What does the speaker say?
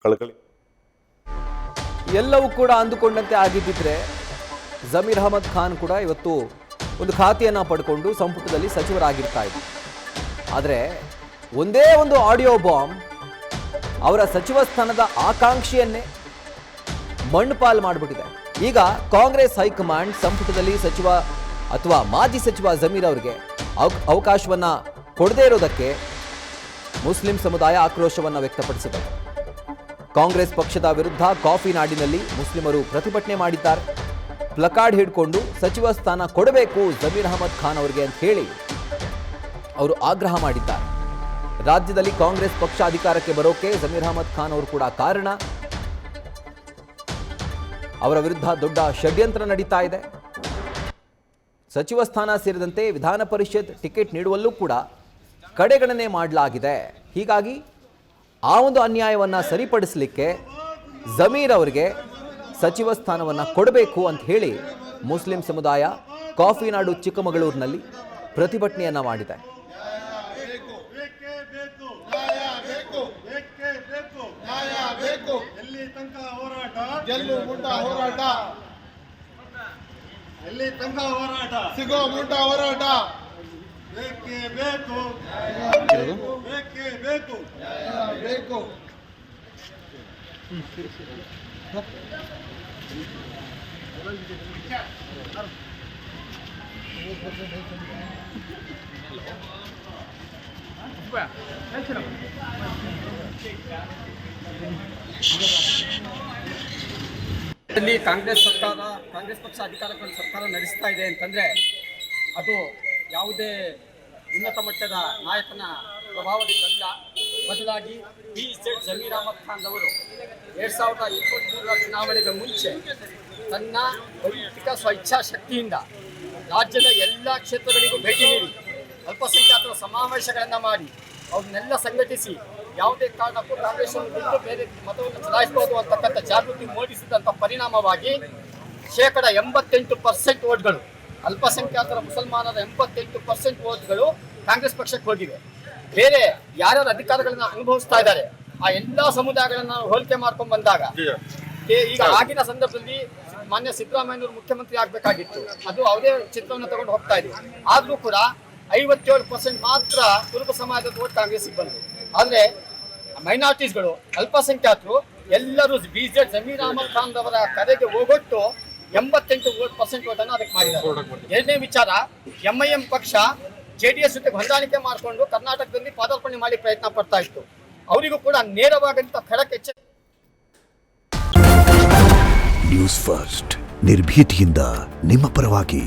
ಕಳಕಳಿ. ಎಲ್ಲವೂ ಕೂಡ ಅಂದುಕೊಂಡಂತೆ ಆಗಿದ್ದಿದ್ರೆ ಜಮೀರ್ ಅಹಮದ್ ಖಾನ್ ಕೂಡ ಇವತ್ತು ಒಂದು ಖಾತೆಯನ್ನು ಪಡ್ಕೊಂಡು ಸಂಪುಟದಲ್ಲಿ ಸಚಿವರಾಗಿರ್ತಾ ಇದ್ರು. ಆದರೆ ಒಂದೇ ಒಂದು ಆಡಿಯೋ ಬಾಂಬ್ ಅವರ ಸಚಿವ ಸ್ಥಾನದ ಆಕಾಂಕ್ಷೆಯನ್ನೇ ಮಣ್ಣುಪಾಲು ಮಾಡಿಬಿಟ್ಟಿದೆ. ಈಗ ಕಾಂಗ್ರೆಸ್ ಹೈಕಮಾಂಡ್ ಸಂಪುಟದಲ್ಲಿ ಸಚಿವ ಅಥವಾ ಮಾಜಿ ಸಚಿವ ಜಮೀರ್ ಅವರಿಗೆ ಅವಕಾಶವನ್ನ ಕೊಡದೇ ಇರೋದಕ್ಕೆ ಮುಸ್ಲಿಂ ಸಮುದಾಯ ಆಕ್ರೋಶವನ್ನು ವ್ಯಕ್ತಪಡಿಸಿದೆ. ಕಾಂಗ್ರೆಸ್ ಪಕ್ಷದ ವಿರುದ್ಧ ಕಾಫಿ ನಾಡಿನಲ್ಲಿ ಮುಸ್ಲಿಮರು ಪ್ರತಿಭಟನೆ ಮಾಡಿದ್ದಾರೆ. ಪ್ಲಕಾರ್ಡ್ ಹಿಡ್ಕೊಂಡು ಸಚಿವ ಸ್ಥಾನ ಕೊಡಬೇಕು ಜಮೀರ್ ಅಹಮದ್ ಖಾನ್ ಅವರಿಗೆ ಅಂತ ಹೇಳಿ ಅವರು ಆಗ್ರಹ ಮಾಡಿದ್ದಾರೆ. ರಾಜ್ಯದಲ್ಲಿ ಕಾಂಗ್ರೆಸ್ ಪಕ್ಷ ಅಧಿಕಾರಕ್ಕೆ ಬರೋಕೆ ಜಮೀರ್ ಅಹಮದ್ ಖಾನ್ ಅವರು ಕೂಡ ಕಾರಣ. ಅವರ ವಿರುದ್ಧ ದೊಡ್ಡ ಷಡ್ಯಂತ್ರ ನಡೀತಾ ಇದೆ. ಸಚಿವ ಸ್ಥಾನ ಸೇರಿದಂತೆ ವಿಧಾನ ಪರಿಷತ್ ಟಿಕೆಟ್ ನೀಡುವಲ್ಲೂ ಕೂಡ ಕಡೆಗಣನೆ ಮಾಡಲಾಗಿದೆ. ಹೀಗಾಗಿ ಆ ಒಂದು ಅನ್ಯಾಯವನ್ನು ಸರಿಪಡಿಸಲಿಕ್ಕೆ ಜಮೀರ್ ಅವರಿಗೆ ಸಚಿವ ಸ್ಥಾನವನ್ನು ಕೊಡಬೇಕು ಅಂತ ಹೇಳಿ ಮುಸ್ಲಿಂ ಸಮುದಾಯ ಕಾಫಿನಾಡು ಚಿಕ್ಕಮಗಳೂರಿನಲ್ಲಿ ಪ್ರತಿಭಟನೆಯನ್ನ ಮಾಡಿದೆ. ಸಿಗೋ ಮುಟ್ಟ ಹೋರಾಟ ಬೇಕೇ ಬೇಕು, ಬೇಕೇ ಬೇಕು, ಬೇಕು. ಕಾಂಗ್ರೆಸ್ ಪಕ್ಷ ಅಧಿಕಾರಕ್ಕೆ ಸರ್ಕಾರ ನಡೆಸ್ತಾ ಇದೆ ಅಂತಂದ್ರೆ ಅದು ಯಾವುದೇ ಉನ್ನತ ಮಟ್ಟದ ನಾಯಕನ ಪ್ರಭಾವದಿಂದಲ್ಲ. ಬದಲಾಗಿ ಜಮೀರ್ ಅಹಮದ್ ಖಾನ್ ಅವರು 2023ರ ಚುನಾವಣೆಗೆ ಮುಂಚೆ ತನ್ನ ವೈಯಕ್ತಿಕ ಸ್ವಇಚ್ಛಾಶಕ್ತಿಯಿಂದ ರಾಜ್ಯದ ಎಲ್ಲ ಕ್ಷೇತ್ರಗಳಿಗೂ ಭೇಟಿ ನೀಡಿ ಅಲ್ಪಸಂಖ್ಯಾತರ ಸಮಾವೇಶಗಳನ್ನು ಮಾಡಿ ಅವ್ರನ್ನೆಲ್ಲ ಸಂಘಟಿಸಿ ಯಾವುದೇ ಕಾರಣಕ್ಕೂ ಕಾಂಗ್ರೆಸ್ಸನ್ನು ಬಿಟ್ಟು ಬೇರೆ ಮತವನ್ನು ಚಲಾಯಿಸಬಹುದು ಅಂತಕ್ಕಂಥ ಜಾಗೃತಿ ಮೂಡಿಸಿದಂಥ ಪರಿಣಾಮವಾಗಿ 88% ವೋಟ್ಗಳು, ಅಲ್ಪಸಂಖ್ಯಾತರ ಮುಸಲ್ಮಾನರ 88% ವೋಟ್ಗಳು ಕಾಂಗ್ರೆಸ್ ಪಕ್ಷಕ್ಕೆ ಹೋಗಿವೆ. ಬೇರೆ ಯಾರ್ಯಾರು ಅಧಿಕಾರಗಳನ್ನ ಅನುಭವಿಸ್ತಾ ಇದ್ದಾರೆ ಆ ಎಲ್ಲಾ ಸಮುದಾಯಗಳನ್ನ ಹೋಲಿಕೆ ಮಾಡ್ಕೊಂಡು ಬಂದಾಗ ಈಗ ಆಗಿನ ಸಂದರ್ಭದಲ್ಲಿ ಮಾನ್ಯ ಸಿದ್ದರಾಮಯ್ಯನವರು ಮುಖ್ಯಮಂತ್ರಿ ಆಗ್ಬೇಕಾಗಿತ್ತು. ಅದು ಅವರೇ ಚಿತ್ರವನ್ನು ತಗೊಂಡು ಹೋಗ್ತಾ ಇದ್ರು. ಆದ್ರೂ ಕೂಡ 57% ಮಾತ್ರ ಕುರುಬ ಸಮಾಜದ ವೋಟ್ ಕಾಂಗ್ರೆಸ್ಗೆ ಬಂದರು. ಆದ್ರೆ ಮೈನಾರಿಟೀಸ್ಗಳು, ಅಲ್ಪಸಂಖ್ಯಾತರು ಎಲ್ಲರೂ ಜಮೀರ್ ಅಹಮದ್ ಖಾನ್ ಅವರ ಕರೆಗೆ ಹೋಗೊಟ್ಟು 88% ವೋಟನ್ನು ಅದಕ್ಕೆ ಮಾಡಿದ್ದಾರೆ. ಎರಡನೇ ವಿಚಾರ, MIM ಪಕ್ಷ JDS ಜೊತೆ ಹೊಂದಾಣಿಕೆ ಮಾಡಿಕೊಂಡು ಕರ್ನಾಟಕದಲ್ಲಿ ಪಾದಾರ್ಪಣೆ ಮಾಡಿ ಪ್ರಯತ್ನ ಪಡ್ತಾ ಇತ್ತು. ಅವರಿಗೂ ಕೂಡ ನೇರವಾದಂತ ಖಡಕ್ ಎಚ್ಚರಿಕೆ. ನ್ಯೂಸ್ ಫಸ್ಟ್ ನಿರ್ಭೀತಿಯಿಂದ ನಿಮ್ಮ ಪರವಾಗಿ.